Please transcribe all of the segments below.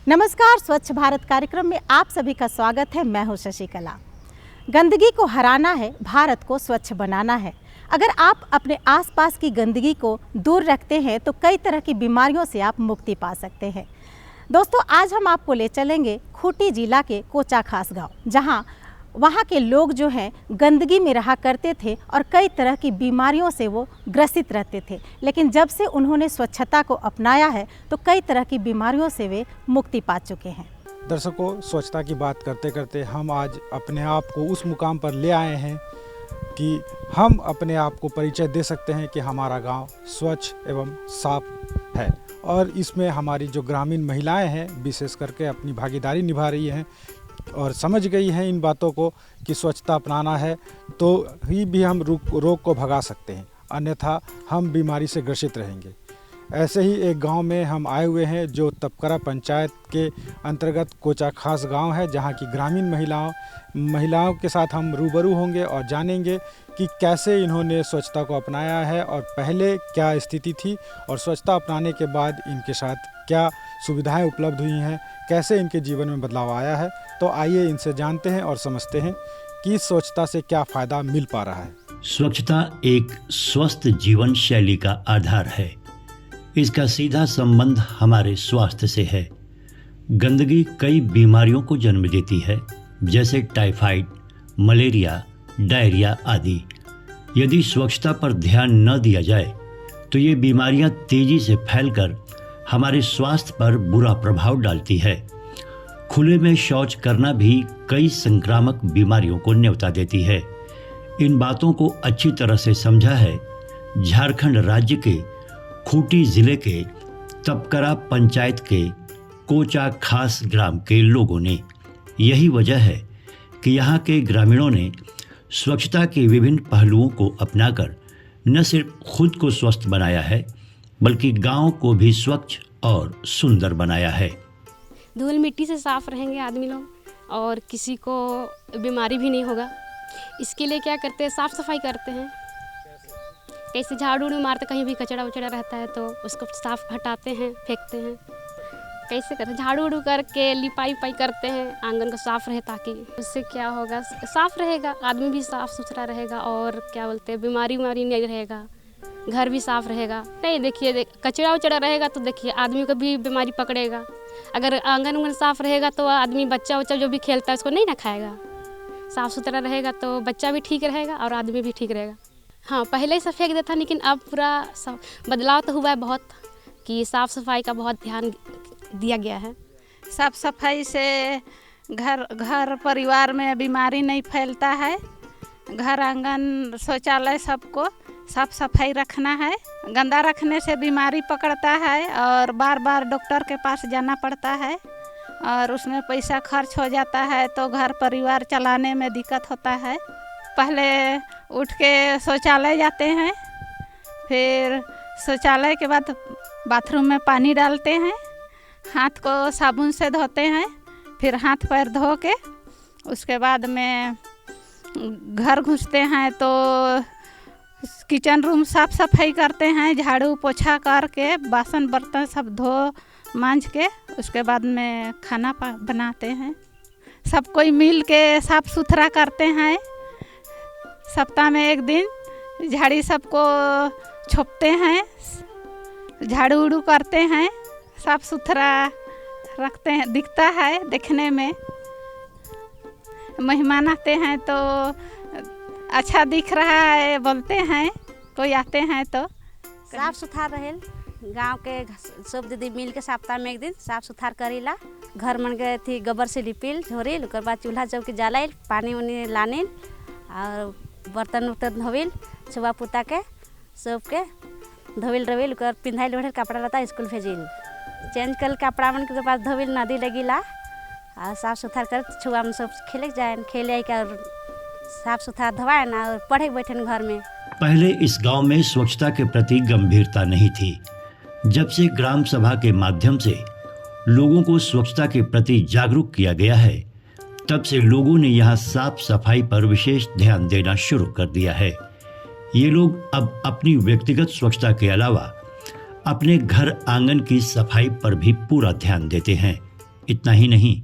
नमस्कार, स्वच्छ भारत कार्यक्रम में आप सभी का स्वागत है। मैं हूं शशिकला। गंदगी को हराना है, भारत को स्वच्छ बनाना है। अगर आप अपने आसपास की गंदगी को दूर रखते हैं तो कई तरह की बीमारियों से आप मुक्ति पा सकते हैं। दोस्तों, आज हम आपको ले चलेंगे खूंटी जिला के कोचा खास गाँव, जहां वहाँ के लोग जो हैं गंदगी में रहा करते थे और कई तरह की बीमारियों से वो ग्रसित रहते थे। लेकिन जब से उन्होंने स्वच्छता को अपनाया है तो कई तरह की बीमारियों से वे मुक्ति पा चुके हैं। दर्शकों, स्वच्छता की बात करते करते हम आज अपने आप को उस मुकाम पर ले आए हैं कि हम अपने आप को परिचय दे सकते हैं कि हमारा गांव स्वच्छ एवं साफ है। और इसमें हमारी जो ग्रामीण महिलाएं हैं विशेष करके अपनी भागीदारी निभा रही हैं और समझ गई हैं इन बातों को कि स्वच्छता अपनाना है तो ही भी हम रोग को भगा सकते हैं, अन्यथा हम बीमारी से ग्रसित रहेंगे। ऐसे ही एक गांव में हम आए हुए हैं जो तपकरा पंचायत के अंतर्गत कोचा खास गांव है, जहां की ग्रामीण महिलाओं के साथ हम रूबरू होंगे और जानेंगे कि कैसे इन्होंने स्वच्छता को अपनाया है और पहले क्या स्थिति थी और स्वच्छता अपनाने के बाद इनके साथ क्या सुविधाएं उपलब्ध हुई हैं, कैसे इनके जीवन में बदलाव आया है। तो आइए इनसे जानते हैं और समझते हैं कि स्वच्छता से क्या फ़ायदा मिल पा रहा है। स्वच्छता एक स्वस्थ जीवन शैली का आधार है। इसका सीधा संबंध हमारे स्वास्थ्य से है। गंदगी कई बीमारियों को जन्म देती है, जैसे टाइफाइड, मलेरिया, डायरिया आदि। यदि स्वच्छता पर ध्यान न दिया जाए तो ये बीमारियां तेजी से फैलकर हमारे स्वास्थ्य पर बुरा प्रभाव डालती है। खुले में शौच करना भी कई संक्रामक बीमारियों को न्योता देती है। इन बातों को अच्छी तरह से समझा है झारखंड राज्य के खूंटी जिले के तपकरा पंचायत के कोचा खास ग्राम के लोगों ने। यही वजह है कि यहाँ के ग्रामीणों ने स्वच्छता के विभिन्न पहलुओं को अपनाकर न सिर्फ खुद को स्वस्थ बनाया है बल्कि गांव को भी स्वच्छ और सुंदर बनाया है। धूल मिट्टी से साफ रहेंगे आदमी लोग और किसी को बीमारी भी नहीं होगा। इसके लिए क्या करते हैं, साफ सफाई करते हैं। कैसे झाड़ू उड़ू मारते, कहीं भी कचरा उचड़ा रहता है तो उसको साफ हटाते हैं, फेंकते हैं। कैसे करते हैं, झाड़ू उड़ू करके लिपाई उपाई करते हैं, आंगन को साफ रहे ताकि उससे क्या होगा, साफ रहेगा, आदमी भी साफ सुथरा रहेगा और क्या बोलते हैं बीमारी उमारी नहीं रहेगा, घर भी साफ रहेगा। नहीं देखिए कचरा उचड़ा रहेगा तो देखिए आदमी को भी बीमारी पकड़ेगा। अगर आंगन उंगन साफ रहेगा तो आदमी बच्चा उच्चा जो भी खेलता है उसको नहीं ना खाएगा। साफ़ सुथरा रहेगा तो बच्चा भी ठीक रहेगा और आदमी भी ठीक रहेगा। हाँ, पहले ही सब फेंक देता, लेकिन अब पूरा बदलाव तो हुआ है बहुत कि साफ़ सफाई का बहुत ध्यान दिया गया है। साफ सफाई से घर परिवार में बीमारी नहीं फैलता है। घर आंगन शौचालय सबको साफ सफाई रखना है। गंदा रखने से बीमारी पकड़ता है और बार बार डॉक्टर के पास जाना पड़ता है और उसमें पैसा खर्च हो जाता है तो घर परिवार चलाने में दिक्कत होता है। पहले उठ के शौचालय जाते हैं, फिर शौचालय के बाद बाथरूम में पानी डालते हैं, हाथ को साबुन से धोते हैं, फिर हाथ पैर धो के उसके बाद में घर घुसते हैं तो किचन रूम साफ सफाई करते हैं, झाड़ू पोछा करके बासन बर्तन सब धो मांज के उसके बाद में खाना बनाते हैं। सब कोई मिल के साफ सुथरा करते हैं। सप्ताह में एक दिन झाड़ी सबको छोपते हैं, झाड़ू उड़ू करते हैं, साफ सुथरा रखते हैं, दिखता है देखने में। मेहमान आते हैं तो अच्छा दिख रहा है बोलते हैं, कोई आते हैं तो। साफ सुथरा रहेल, गांव के सब दीदी मिल के सप्ताह में एक दिन साफ सुथरा करेला। घर मन गए थी गोबर से लिपिल झोरिल, ओकर बाद चूल्हा चौकी जलाइल, पानी उनी लानिल और बर्तन उर्तन धोविल, छुआ पुता के सबके धोविल रविल, ओकर पिंधाइल ओढ़िल कपड़ा लता स्कूल भेजिल, चेंज कर कपड़ा मन के बाद धोविल नदी लगिला और साफ सुथरा कर छुआ में सब खेले जाए, खेले कर साफ सुथरा धोवाए ना और पढ़े बैठे घर में। पहले इस गांव में स्वच्छता के प्रति गंभीरता नहीं थी। जब से ग्राम सभा के माध्यम से लोगों को स्वच्छता के प्रति जागरूक किया गया है, तब से लोगों ने यहाँ साफ सफाई पर विशेष ध्यान देना शुरू कर दिया है। ये लोग अब अपनी व्यक्तिगत स्वच्छता के अलावा अपने घर आंगन की सफाई पर भी पूरा ध्यान देते हैं। इतना ही नहीं,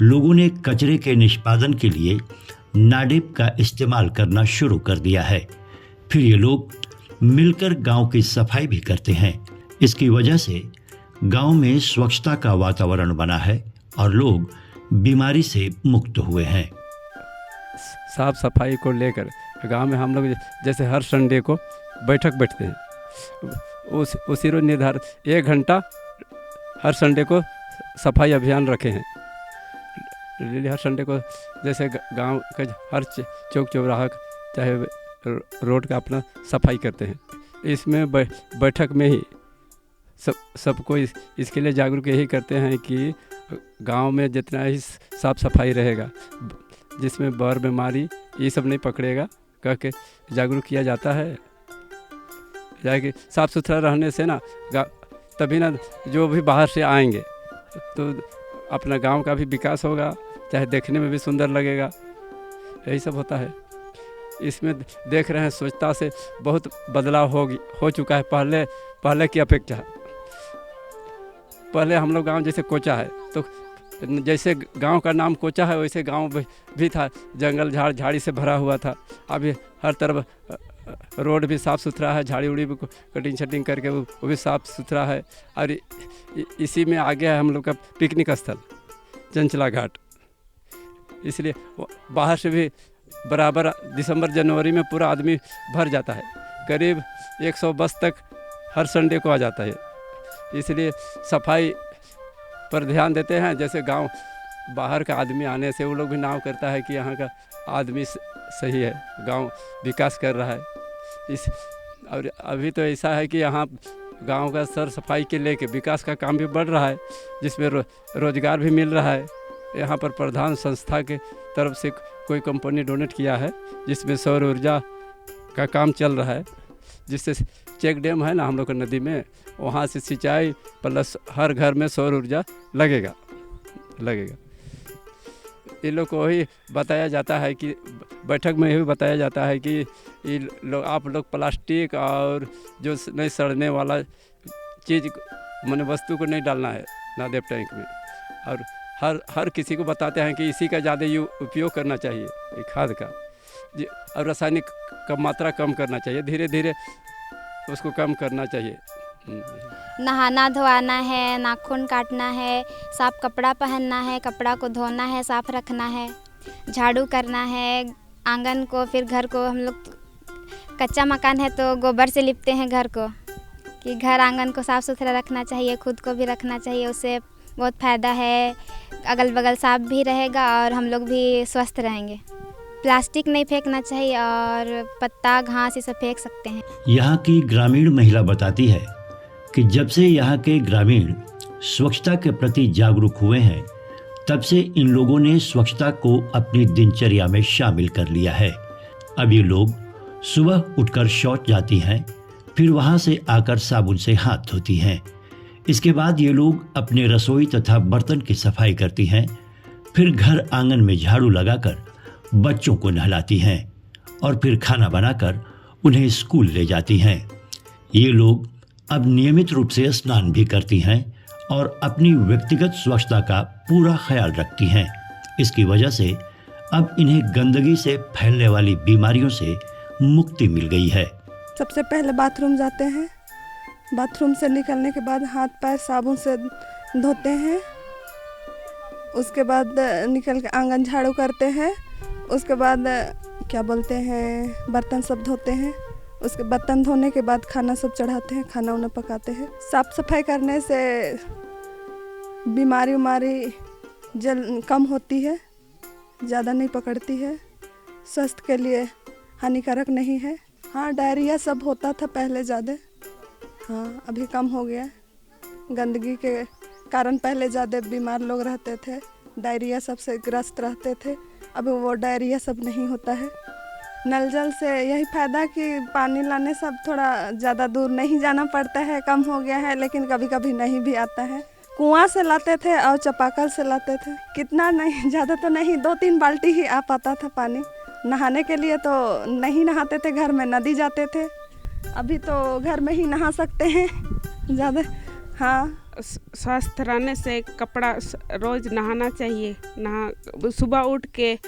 लोगों ने कचरे के निष्पादन के लिए नाडेप का इस्तेमाल करना शुरू कर दिया है। फिर ये लोग मिलकर गांव की सफाई भी करते हैं। इसकी वजह से गांव में स्वच्छता का वातावरण बना है और लोग बीमारी से मुक्त हुए हैं। साफ सफाई को लेकर गांव में हम लोग जैसे हर संडे को बैठक बैठते हैं, उसी रोज निर्धारित 1 घंटा हर संडे को सफाई अभियान रखे हैं। हर संडे को जैसे गांव का हर चौक चौराहा चाहे रोड का अपना सफाई करते हैं। इसमें बैठक में ही सबको इसके लिए जागरूक यही करते हैं कि गांव में जितना ही साफ सफाई रहेगा, जिसमें बर बीमारी ये सब नहीं पकड़ेगा, कह के जागरूक किया जाता है। जाके साफ़ सुथरा रहने से ना तभी ना जो भी बाहर से आएंगे तो अपना गांव का भी विकास होगा, चाहे देखने में भी सुंदर लगेगा। यही सब होता है। इसमें देख रहे हैं स्वच्छता से बहुत बदलाव हो चुका है पहले की अपेक्षा। पहले हम लोग गांव जैसे कोचा है तो जैसे गांव का नाम कोचा है वैसे गांव भी था, जंगल झाड़ी से भरा हुआ था। अभी हर तरफ रोड भी साफ़ सुथरा है, झाड़ी उड़ी भी कटिंग शटिंग करके वो भी साफ़ सुथरा है। और इसी में आगे है हम लोग का पिकनिक स्थल चंचला घाट। इसलिए बाहर से भी बराबर दिसंबर जनवरी में पूरा आदमी भर जाता है, करीब 100 बस तक हर संडे को आ जाता है। इसलिए सफाई पर ध्यान देते हैं। जैसे गांव बाहर का आदमी आने से वो लोग भी नाव करता है कि यहाँ का आदमी सही है, गांव विकास कर रहा है। और अभी तो ऐसा है कि यहाँ गांव का सर सफाई के लेके विकास का काम भी बढ़ रहा है, जिसमें रोजगार भी मिल रहा है। यहाँ पर प्रधान संस्था के तरफ से कोई कंपनी डोनेट किया है, जिसमें सौर ऊर्जा का काम चल रहा है, जिससे चेक डैम है ना हम लोग का नदी में, वहाँ से सिंचाई प्लस हर घर में सौर ऊर्जा लगेगा। ये लोग को वही बताया जाता है कि बैठक में यही बताया जाता है कि आप लोग प्लास्टिक और जो नहीं सड़ने वाला चीज़ मैंने वस्तु को नहीं डालना है नादेप टैंक में। और हर किसी को बताते हैं कि इसी का ज़्यादा उपयोग करना चाहिए खाद का, और रासायनिक का मात्रा कम करना चाहिए, धीरे धीरे उसको कम करना चाहिए। नहाना धोना है, नाखून काटना है, साफ कपड़ा पहनना है, कपड़ा को धोना है, साफ रखना है, झाड़ू करना है आंगन को। फिर घर को हम लोग कच्चा मकान है तो गोबर से लिपते हैं घर को, कि घर आंगन को साफ़ सुथरा रखना चाहिए, खुद को भी रखना चाहिए। उससे बहुत फ़ायदा है, अगल बगल साफ भी रहेगा और हम लोग भी स्वस्थ रहेंगे। प्लास्टिक नहीं फेंकना चाहिए और पत्ता घास ये सब फेंक सकते हैं। यहाँ की ग्रामीण महिला बताती है कि जब से यहाँ के ग्रामीण स्वच्छता के प्रति जागरूक हुए हैं, तब से इन लोगों ने स्वच्छता को अपनी दिनचर्या में शामिल कर लिया है। अब ये लोग सुबह उठकर शौच जाती हैं, फिर वहाँ से आकर साबुन से हाथ धोती हैं। इसके बाद ये लोग अपने रसोई तथा बर्तन की सफाई करती हैं, फिर घर आंगन में झाड़ू लगाकर बच्चों को नहलाती हैं और फिर खाना बनाकर उन्हें स्कूल ले जाती हैं। ये लोग अब नियमित रूप से स्नान भी करती हैं और अपनी व्यक्तिगत स्वच्छता का पूरा ख्याल रखती हैं। इसकी वजह से अब इन्हें गंदगी से फैलने वाली बीमारियों से मुक्ति मिल गई है। सबसे पहले बाथरूम जाते हैं, बाथरूम से निकलने के बाद हाथ पैर साबुन से धोते हैं, उसके बाद निकल के आंगन झाड़ू करते हैं, उसके बाद क्या बोलते हैं बर्तन सब धोते हैं, उसके बर्तन धोने के बाद खाना सब चढ़ाते हैं, खाना उन्हें पकाते हैं। साफ़ सफाई करने से बीमारी कम होती है, ज़्यादा नहीं पकड़ती है, स्वास्थ्य के लिए हानिकारक नहीं है। हाँ, डायरिया सब होता था पहले ज़्यादा, हाँ अभी कम हो गया। गंदगी के कारण पहले ज़्यादा बीमार लोग रहते थे, डायरिया सबसे ग्रस्त रहते थे, अभी वो डायरिया सब नहीं होता है। नल जल से यही फ़ायदा कि पानी लाने सब थोड़ा ज़्यादा दूर नहीं जाना पड़ता है, कम हो गया है, लेकिन कभी कभी नहीं भी आता है। कुआं से लाते थे और चापाकल से लाते थे, कितना नहीं, ज़्यादा तो नहीं, 2-3 बाल्टी ही आ पाता था पानी। नहाने के लिए तो नहीं नहाते थे, घर में नदी जाते थे, अभी तो घर में ही नहा सकते हैं ज़्यादा। हाँ, स्वस्थ रहने से कपड़ा रोज़ नहाना चाहिए। सुबह उठ के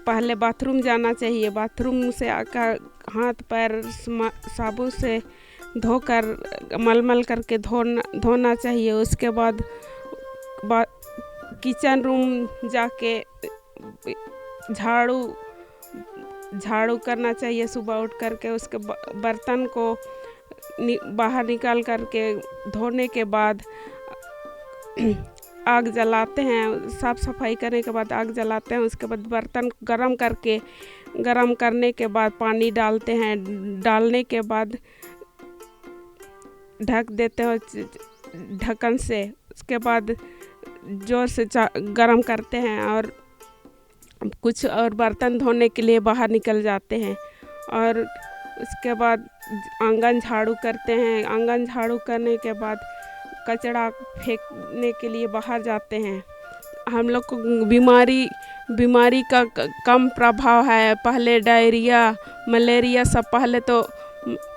पहले बाथरूम जाना चाहिए, बाथरूम से आकर हाथ पैर साबुन से धोकर मलमल करके धोना चाहिए। उसके बाद किचन रूम जाके झाड़ू करना चाहिए सुबह उठ करके। उसके बर्तन को बाहर निकाल करके धोने के बाद आग जलाते हैं। साफ़ सफाई करने के बाद आग जलाते हैं। उसके बाद बर्तन गरम करने के बाद पानी डालते हैं। डालने के बाद ढक देते हैं ढक्कन से। उसके बाद जोर से गरम करते हैं और बर्तन धोने के लिए बाहर निकल जाते हैं। और उसके बाद आंगन झाड़ू करते हैं। आंगन झाड़ू करने के बाद कचरा फेंकने के लिए बाहर जाते हैं। हम लोग को बीमारी का कम प्रभाव है। पहले डायरिया मलेरिया सब पहले तो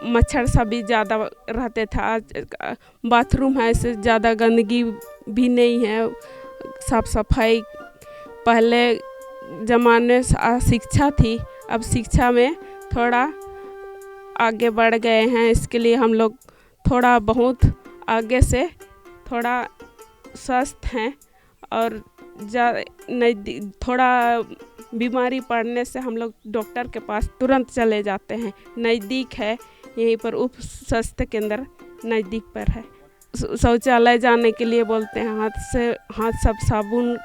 मच्छर सभी ज़्यादा रहते थे। आज बाथरूम है, इससे ज़्यादा गंदगी भी नहीं है। साफ़ सफाई पहले ज़माने शिक्षा थी, अब शिक्षा में थोड़ा आगे बढ़ गए हैं। इसके लिए हम लोग थोड़ा बहुत आगे से थोड़ा स्वस्थ हैं और थोड़ा बीमारी पड़ने से हम लोग डॉक्टर के पास तुरंत चले जाते हैं। नज़दीक है, यहीं पर उप स्वास्थ्य केंद्र नज़दीक पर है। शौचालय जाने के लिए बोलते हैं, हाथ सब साबुन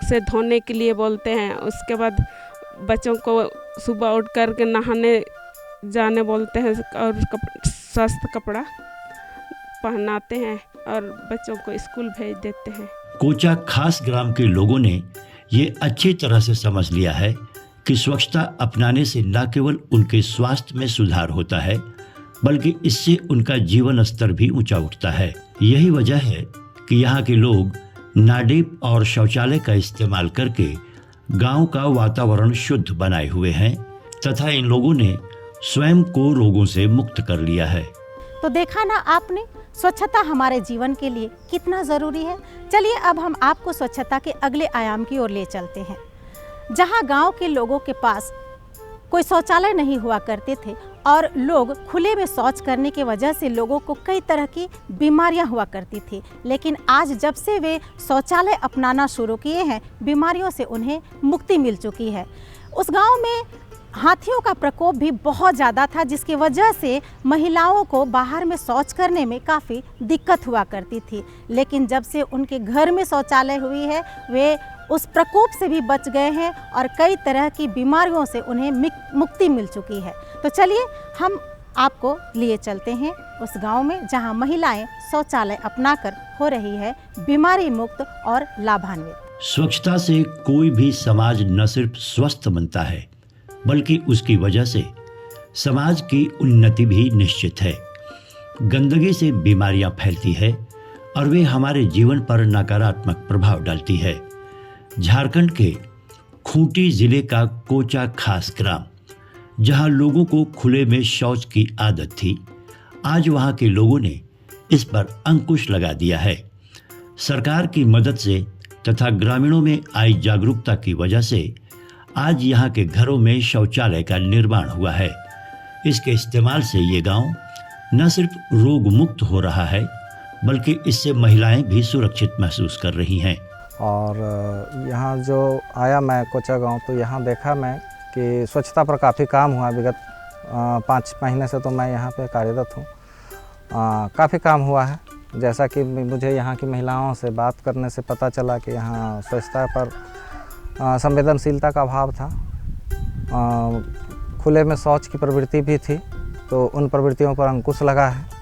से धोने के लिए बोलते हैं। उसके बाद बच्चों को सुबह उठ कर के नहाने जाने बोलते हैं और स्वस्थ कपड़ा पहनाते हैं और बच्चों को स्कूल भेज देते हैं। कोचा खास ग्राम के लोगों ने ये अच्छी तरह से समझ लिया है कि स्वच्छता अपनाने से न केवल उनके स्वास्थ्य में सुधार होता है, बल्कि इससे उनका जीवन स्तर भी ऊंचा उठता है। यही वजह है कि यहाँ के लोग नाडेप और शौचालय का इस्तेमाल करके गांव का वातावरण शुद्ध बनाए हुए हैं तथा इन लोगों ने स्वयं को रोगों से मुक्त कर लिया है। तो देखा ना आपने, स्वच्छता हमारे जीवन के लिए कितना ज़रूरी है। चलिए अब हम आपको स्वच्छता के अगले आयाम की ओर ले चलते हैं। जहां गांव के लोगों के पास कोई शौचालय नहीं हुआ करते थे और लोग खुले में शौच करने की वजह से लोगों को कई तरह की बीमारियां हुआ करती थी, लेकिन आज जब से वे शौचालय अपनाना शुरू किए हैं, बीमारियों से उन्हें मुक्ति मिल चुकी है। उस गांव में हाथियों का प्रकोप भी बहुत ज़्यादा था, जिसकी वजह से महिलाओं को बाहर में शौच करने में काफ़ी दिक्कत हुआ करती थी, लेकिन जब से उनके घर में शौचालय हुई है वे उस प्रकोप से भी बच गए हैं और कई तरह की बीमारियों से उन्हें मुक्ति मिल चुकी है। तो चलिए हम आपको लिए चलते हैं उस गांव में जहां महिलाएं शौचालय अपनाकर हो रही है बीमारी मुक्त और लाभान्वित। स्वच्छता से कोई भी समाज न सिर्फ स्वस्थ बनता है, बल्कि उसकी वजह से समाज की उन्नति भी निश्चित है। गंदगी से बीमारियां फैलती है और वे हमारे जीवन पर नकारात्मक प्रभाव डालती है। झारखंड के खूंटी जिले का कोचा खास ग्राम, जहां लोगों को खुले में शौच की आदत थी, आज वहां के लोगों ने इस पर अंकुश लगा दिया है। सरकार की मदद से तथा ग्रामीणों में आई जागरूकता की वजह से आज यहाँ के घरों में शौचालय का निर्माण हुआ है। इसके इस्तेमाल से ये गांव न सिर्फ रोग मुक्त हो रहा है, बल्कि इससे महिलाएं भी सुरक्षित महसूस कर रही हैं। और यहाँ जो आया मैं कोचा गांव, तो यहाँ देखा मैं कि स्वच्छता पर काफ़ी काम हुआ। विगत 5 महीने से तो मैं यहाँ पे कार्यरत हूँ। काफ़ी काम हुआ है। जैसा कि मुझे यहाँ की महिलाओं से बात करने से पता चला कि यहाँ स्वच्छता पर संवेदनशीलता का अभाव था। खुले में शौच की प्रवृत्ति भी थी, तो उन प्रवृत्तियों पर अंकुश लगा है।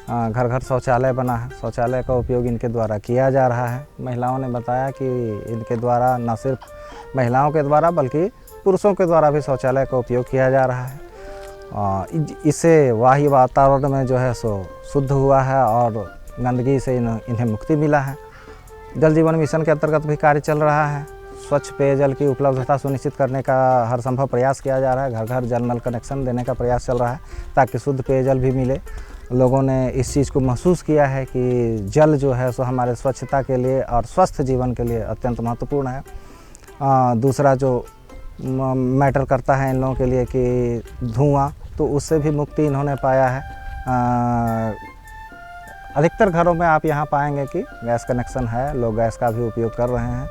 घर घर शौचालय बना है। शौचालय का उपयोग इनके द्वारा किया जा रहा है। महिलाओं ने बताया कि इनके द्वारा न सिर्फ महिलाओं के द्वारा बल्कि पुरुषों के द्वारा भी शौचालय का उपयोग किया जा रहा है। इससे वायु वातावरण में जो है सो शुद्ध हुआ है और गंदगी से इन्हें मुक्ति मिला है। जल जीवन मिशन के अंतर्गत भी कार्य चल रहा है। स्वच्छ पेयजल की उपलब्धता सुनिश्चित करने का हर संभव प्रयास किया जा रहा है। घर घर जल नल कनेक्शन देने का प्रयास चल रहा है ताकि शुद्ध पेयजल भी मिले लोगों ने इस चीज़ को महसूस किया है कि जल जो है सो हमारे स्वच्छता के लिए और स्वस्थ जीवन के लिए अत्यंत महत्वपूर्ण है। दूसरा जो मैटर करता है इन लोगों के लिए कि धुआं, तो उससे भी मुक्ति इन्होंने पाया है। अधिकतर घरों में आप यहाँ पाएंगे कि गैस कनेक्शन है, लोग गैस का भी उपयोग कर रहे हैं।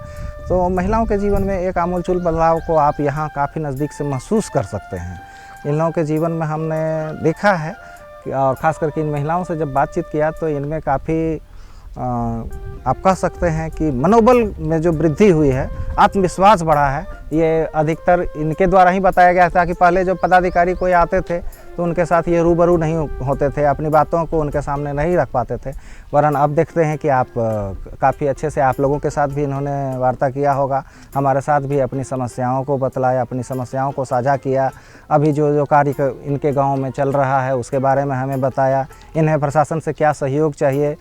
तो महिलाओं के जीवन में एक आमूलचूल बदलाव को आप यहाँ काफ़ी नज़दीक से महसूस कर सकते हैं। इन लोगों के जीवन में हमने देखा है और ख़ास करके इन महिलाओं से जब बातचीत किया तो इनमें काफ़ी आप कह सकते हैं कि मनोबल में जो वृद्धि हुई है, आत्मविश्वास बढ़ा है, ये अधिकतर इनके द्वारा ही बताया गया था कि पहले जो पदाधिकारी कोई आते थे तो उनके साथ ये रूबरू नहीं होते थे, अपनी बातों को उनके सामने नहीं रख पाते थे। वरन अब देखते हैं कि आप काफ़ी अच्छे से आप लोगों के साथ भी इन्होंने वार्ता किया होगा, हमारे साथ भी अपनी समस्याओं को बतलाया, अपनी समस्याओं को साझा किया। अभी जो कार्य इनके गाँव में चल रहा है उसके बारे में हमें बताया, इन्हें प्रशासन से क्या सहयोग चाहिए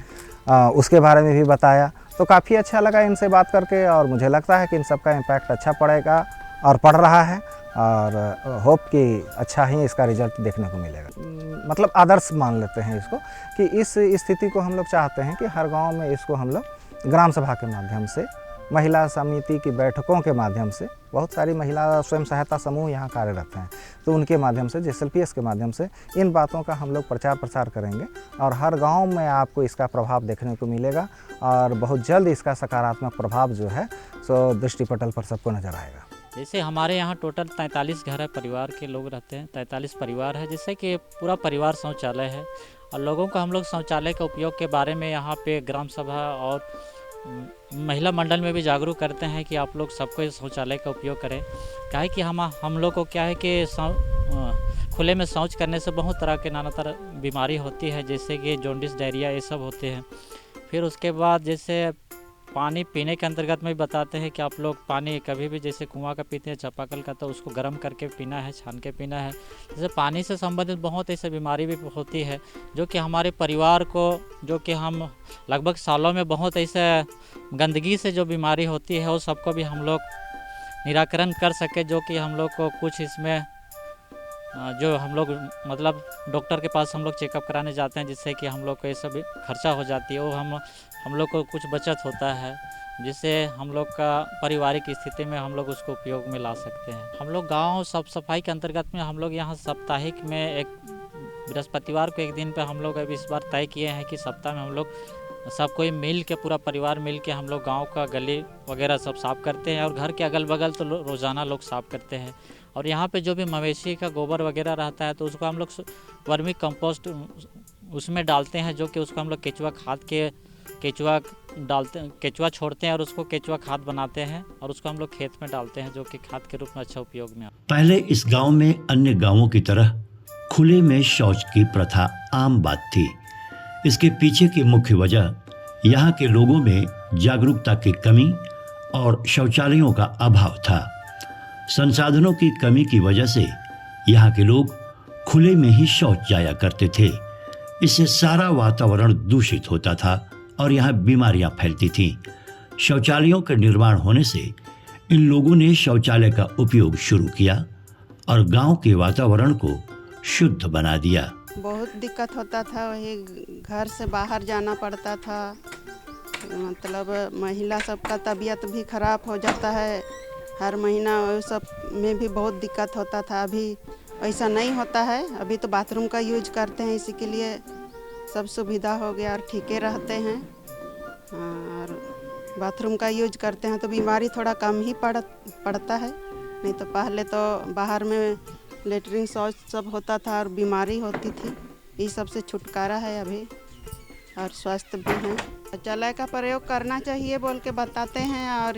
उसके बारे में भी बताया। तो काफ़ी अच्छा लगा इनसे बात करके और मुझे लगता है कि इन सब का इम्पैक्ट अच्छा पड़ेगा और पड़ रहा है और होप कि अच्छा ही इसका रिजल्ट देखने को मिलेगा। मतलब आदर्श मान लेते हैं इसको कि इस स्थिति को हम लोग चाहते हैं कि हर गांव में इसको हम लोग ग्राम सभा के माध्यम से, महिला समिति की बैठकों के माध्यम से, बहुत सारी महिला स्वयं सहायता समूह यहाँ कार्यरत हैं, तो उनके माध्यम से, JSLPS के माध्यम से इन बातों का हम लोग प्रचार प्रसार करेंगे और हर गांव में आपको इसका प्रभाव देखने को मिलेगा और बहुत जल्द इसका सकारात्मक प्रभाव जो है सो दृष्टिपटल पर सबको नज़र आएगा। जैसे हमारे यहाँ टोटल 43 घर है, परिवार के लोग रहते हैं, 43 परिवार है, जिससे कि पूरा परिवार शौचालय है और लोगों को हम लोग शौचालय के उपयोग के बारे में यहाँ पे ग्राम सभा और महिला मंडल में भी जागरूक करते हैं कि आप लोग सबको शौचालय का उपयोग करें। क्या है कि हम लोग को क्या है कि खुले में शौच करने से बहुत तरह के नाना तरह बीमारी होती है, जैसे कि जॉन्डिस, डायरिया, ये सब होते हैं। फिर उसके बाद जैसे पानी पीने के अंतर्गत में बताते हैं कि आप लोग पानी कभी भी जैसे कुआं का पीते हैं, चापाकल का, तो उसको गर्म करके पीना है, छान के पीना है। जैसे पानी से संबंधित बहुत ऐसी बीमारी भी होती है जो कि हमारे परिवार को, जो कि हम लगभग सालों में बहुत ऐसे गंदगी से जो बीमारी होती है वो सबको भी हम लोग निराकरण कर सके, जो कि हम लोग को कुछ इसमें जो हम लोग मतलब डॉक्टर के पास हम लोग चेकअप कराने जाते हैं, जिससे कि हम लोग को ये सब खर्चा हो जाती है, वो हम लोग को कुछ बचत होता है, जिससे हम लोग का पारिवारिक स्थिति में हम लोग उसको उपयोग में ला सकते हैं। हम लोग गांव साफ सफाई के अंतर्गत में हम लोग यहाँ साप्ताहिक में एक बृहस्पतिवार को एक दिन पे हम लोग अभी इस बार तय किए हैं कि सप्ताह में हम लोग सब कोई मिल के, पूरा परिवार मिल के हम लोग गाँव का गली वगैरह सब साफ़ करते हैं और घर के अगल बगल तो रोज़ाना लोग साफ़ करते हैं। और यहाँ पे जो भी मवेशी का गोबर वगैरह रहता है तो उसको हम लोग वर्मी कंपोस्ट उसमें डालते हैं, जो कि उसको हम लोग केचुआ खाद के केचुआ छोड़ते हैं और उसको केचुआ खाद बनाते हैं और उसको हम लोग खेत में डालते हैं, जो कि खाद के रूप में अच्छा उपयोग में आता है। पहले इस गांव में अन्य गांवों की तरह खुले में शौच की प्रथा आम बात थी। इसके पीछे की मुख्य वजह यहाँ के लोगों में जागरूकता की कमी और शौचालयों का अभाव था। संसाधनों की कमी की वजह से यहाँ के लोग खुले में ही शौच जाया करते थे। इससे सारा वातावरण दूषित होता था और यहाँ बीमारियां फैलती थीं। शौचालयों के निर्माण होने से इन लोगों ने शौचालय का उपयोग शुरू किया और गांव के वातावरण को शुद्ध बना दिया। बहुत दिक्कत होता था, वही घर से बाहर जाना पड़ता था, मतलब महिला सबका तबीयत भी खराब हो जाता है हर महीना, वो सब में भी बहुत दिक्कत होता था। अभी ऐसा नहीं होता है, अभी तो बाथरूम का यूज करते हैं, इसी के लिए सब सुविधा हो गया और ठीके रहते हैं और बाथरूम का यूज करते हैं तो बीमारी थोड़ा कम ही पड़ता है। नहीं तो पहले तो बाहर में लेटरिन शौच सब होता था और बीमारी होती थी, इस सब से छुटकारा है अभी और स्वस्थ भी हैं। शौचालय का प्रयोग करना चाहिए बोल के बताते हैं और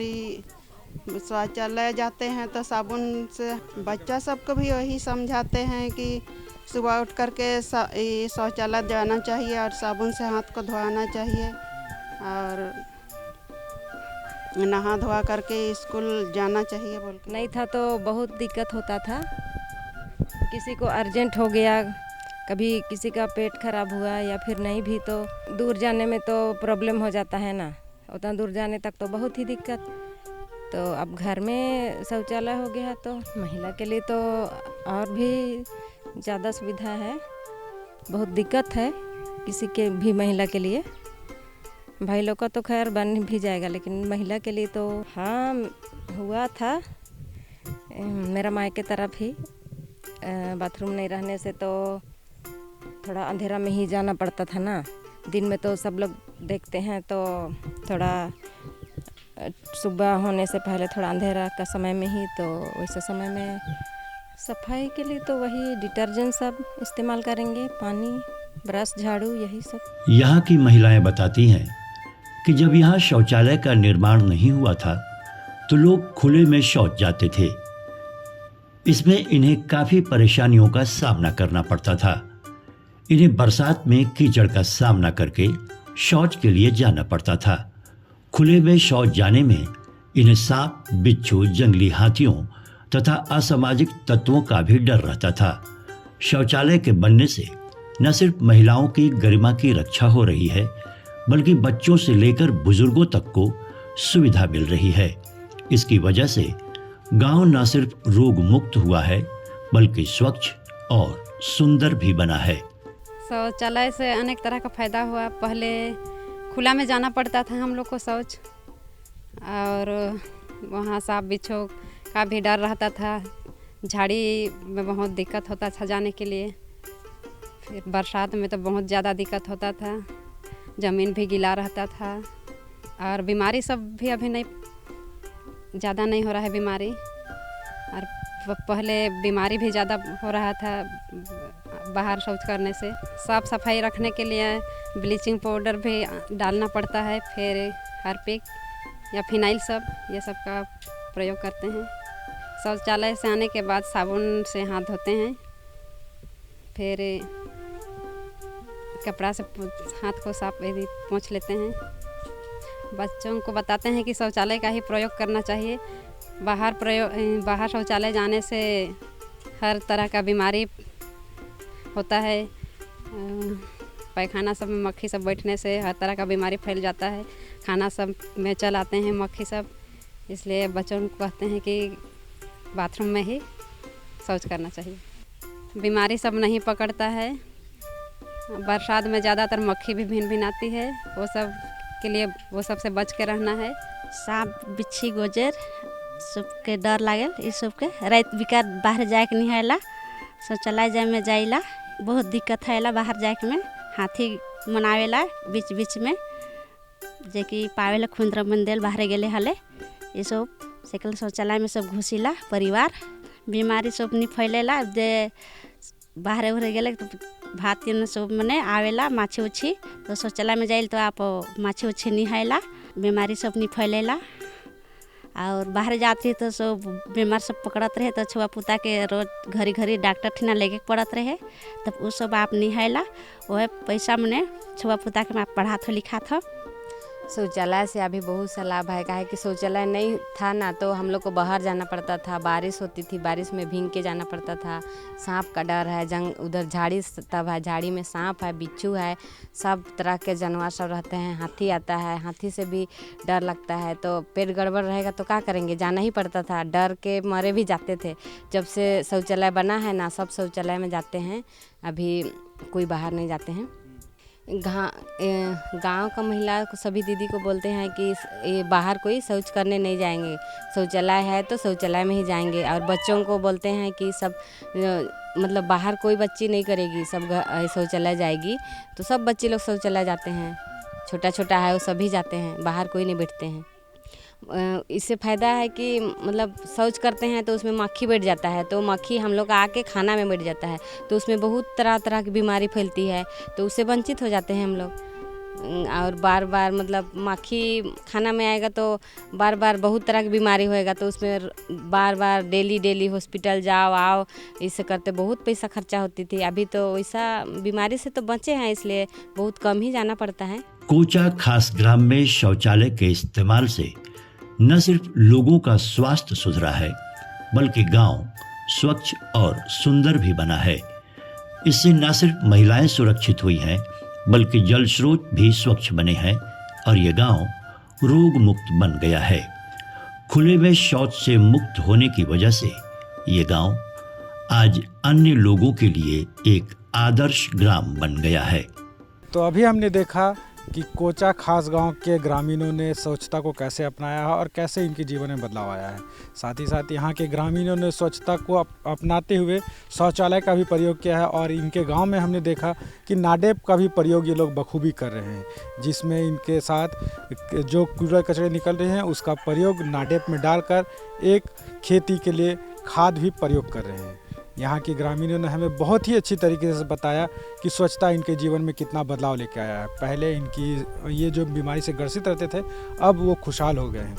शौचालय जाते हैं तो साबुन से, बच्चा सबको भी वही समझाते हैं कि सुबह उठ करके शौचालय जाना चाहिए और साबुन से हाथ को धोना चाहिए और नहा धोआ करके स्कूल जाना चाहिए बोल के। नहीं था तो बहुत दिक्कत होता था, किसी को अर्जेंट हो गया, कभी किसी का पेट खराब हुआ या फिर नहीं भी तो दूर जाने में तो प्रॉब्लम हो जाता है ना, उतना दूर जाने तक तो बहुत ही दिक्कत। तो अब घर में शौचालय हो गया तो महिला के लिए तो और भी ज़्यादा सुविधा है बहुत दिक्कत है किसी के भी महिला के लिए। भाई लोग का तो खैर बन भी जाएगा, लेकिन महिला के लिए तो हाँ हुआ था। मेरा मायके तरफ ही बाथरूम नहीं रहने से तो थोड़ा अंधेरा में ही जाना पड़ता था ना। दिन में तो सब लोग देखते हैं, तो थोड़ा सुबह होने से पहले थोड़ा अंधेरा का समय में ही, तो वैसे समय में सफाई के लिए तो वही डिटर्जेंट सब इस्तेमाल करेंगे, पानी, ब्रश, झाड़ू, यही सब। यहाँ की महिलाएं बताती हैं कि जब यहाँ शौचालय का निर्माण नहीं हुआ था तो लोग खुले में शौच जाते थे। इसमें इन्हें काफ़ी परेशानियों का सामना करना पड़ता था। इन्हें बरसात में कीचड़ का सामना करके शौच के लिए जाना पड़ता था। खुले में शौच जाने में इन्हें सांप, बिच्छू, जंगली हाथियों तथा असामाजिक तत्वों का भी डर रहता था। शौचालय के बनने से न सिर्फ महिलाओं की गरिमा की रक्षा हो रही है, बल्कि बच्चों से लेकर बुजुर्गों तक को सुविधा मिल रही है। इसकी वजह से गांव न सिर्फ रोग मुक्त हुआ है, बल्कि स्वच्छ और सुंदर भी बना है। शौचालय से अनेक तरह का फायदा हुआ। पहले खुला में जाना पड़ता था हम लोग को शौच, और वहाँ सांप बिच्छू का भी डर रहता था। झाड़ी में बहुत दिक्कत होता था जाने के लिए। फिर बरसात में तो बहुत ज़्यादा दिक्कत होता था, ज़मीन भी गीला रहता था। और बीमारी सब भी अभी नहीं, ज़्यादा नहीं हो रहा है बीमारी। और पहले बीमारी भी ज़्यादा हो रहा था बाहर शौच करने से। साफ़ सफाई रखने के लिए ब्लीचिंग पाउडर भी डालना पड़ता है, फिर हार्पिक या फिनाइल सब, ये सब का प्रयोग करते हैं। शौचालय से आने के बाद साबुन से हाथ धोते हैं, फिर कपड़ा से हाथ को साफ पोंछ लेते हैं। बच्चों को बताते हैं कि शौचालय का ही प्रयोग करना चाहिए। बाहर शौचालय जाने से हर तरह का बीमारी होता है। पैखाना सब में मक्खी सब बैठने से हर तरह का बीमारी फैल जाता है। खाना सब में चल आते हैं मक्खी सब, इसलिए बच्चों को कहते हैं कि बाथरूम में ही शौच करना चाहिए। बीमारी सब नहीं पकड़ता है। बरसात में ज़्यादातर मक्खी भी भिन आती है, वो सब के लिए वो सब से बच के रहना है। सांप, बिच्छी, गोजर सबके डर लागल, ये सबके रात बिकार बाहर जाए के नहीं हैला। शौचालय जाए में जाइला बहुत दिक्कत हैला। बाहर जाए के में हाथी मनावेला बीच बीच में, जे कि पावेला खुंदरा मंदिर बाहर गेले हले, ये सब सेकल शौचालय में सब घुसिला परिवार। बीमारी सब नहीं फैलेला। जे बाहर उहरे गेले तो भात के सब मने आवेला माछी उछी, तो शौचालय में जाइल तो आप माछी उछी नहीं हैला, बीमारी सब नहीं फैलेला। और बाहर जाती तो सब बीमार सब पकड़त रहे, तो छुआ पुता के रोज घरी घरी डॉक्टर ठिना लेके पड़त रहे, तब वो सब आप नहीं हैला। वह पैसा मने छुआ पुता के आप पढ़ात हो लिखात हो। शौचालय से अभी बहुत सा लाभ है। काहे कि शौचालय नहीं था ना, तो हम लोग को बाहर जाना पड़ता था। बारिश होती थी, बारिश में भीग के जाना पड़ता था। सांप का डर है, उधर झाड़ी तब है, झाड़ी में सांप है, बिच्छू है, सब तरह के जानवर सब रहते हैं। हाथी आता है, हाथी से भी डर लगता है। तो पेट गड़बड़ रहेगा तो क्या करेंगे, जाना ही पड़ता था। डर के मरे भी जाते थे। जब से शौचालय बना है ना, सब शौचालय में जाते हैं, अभी कोई बाहर नहीं जाते हैं। गांव का महिला को सभी दीदी को बोलते हैं कि ये बाहर कोई शौच करने नहीं जाएंगे, शौचालय है तो शौचालय में ही जाएंगे। और बच्चों को बोलते हैं कि सब मतलब बाहर कोई बच्ची नहीं करेगी, सब शौचालय जाएगी। तो सब बच्चे लोग शौचालय जाते हैं, छोटा छोटा है वो सभी जाते हैं, बाहर कोई नहीं बैठते हैं। इससे फ़ायदा है कि मतलब शौच करते हैं तो उसमें मक्खी बैठ जाता है, तो मक्खी हम लोग आके खाना में बैठ जाता है, तो उसमें बहुत तरह तरह की बीमारी फैलती है, तो उससे वंचित हो जाते हैं हम लोग। और बार बार मतलब मक्खी खाना में आएगा तो बार बार बहुत तरह की बीमारी होएगा, तो उसमें बार बार डेली हॉस्पिटल जाओ आओ, इससे करते बहुत पैसा खर्चा होती थी। अभी तो वैसा बीमारी से तो बचे हैं, इसलिए बहुत कम ही जाना पड़ता है। कोचा खास ग्राम में शौचालय के इस्तेमाल से न सिर्फ लोगों का स्वास्थ्य सुधरा है, बल्कि गांव स्वच्छ और सुंदर भी बना है। इससे न सिर्फ महिलाएं सुरक्षित हुई हैं, बल्कि जल स्रोत भी स्वच्छ बने हैं और ये गांव रोग मुक्त बन गया है। खुले में शौच से मुक्त होने की वजह से ये गांव आज अन्य लोगों के लिए एक आदर्श ग्राम बन गया है। तो अभी हमने देखा कि कोचा खास गांव के ग्रामीणों ने स्वच्छता को कैसे अपनाया है और कैसे इनके जीवन में बदलाव आया है। साथ ही साथ यहाँ के ग्रामीणों ने स्वच्छता को अपनाते हुए शौचालय का भी प्रयोग किया है और इनके गांव में हमने देखा कि नाडेप का भी प्रयोग ये लोग बखूबी कर रहे हैं, जिसमें इनके साथ जो कूड़ा कचरे निकल रहे हैं उसका प्रयोग नाडेप में डालकर एक खेती के लिए खाद भी प्रयोग कर रहे हैं। यहाँ के ग्रामीणों ने हमें बहुत ही अच्छी तरीके से बताया कि स्वच्छता इनके जीवन में कितना बदलाव लेके आया है। पहले इनकी ये जो बीमारी से ग्रसित रहते थे, अब वो खुशहाल हो गए हैं।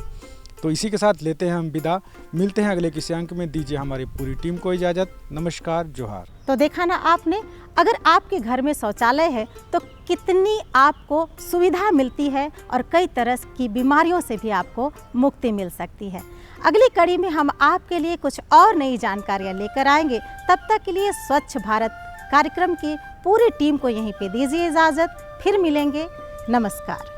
तो इसी के साथ लेते हैं हम विदा, मिलते हैं अगले किसी अंक में। दीजिए हमारी पूरी टीम को इजाज़त। नमस्कार, जोहार। तो देखा ना आपने, अगर आपके घर में शौचालय है तो कितनी आपको सुविधा मिलती है और कई तरह की बीमारियों से भी आपको मुक्ति मिल सकती है। अगली कड़ी में हम आपके लिए कुछ और नई जानकारियां लेकर आएंगे। तब तक के लिए स्वच्छ भारत कार्यक्रम की पूरी टीम को यहीं पे दीजिए इजाज़त। फिर मिलेंगे। नमस्कार।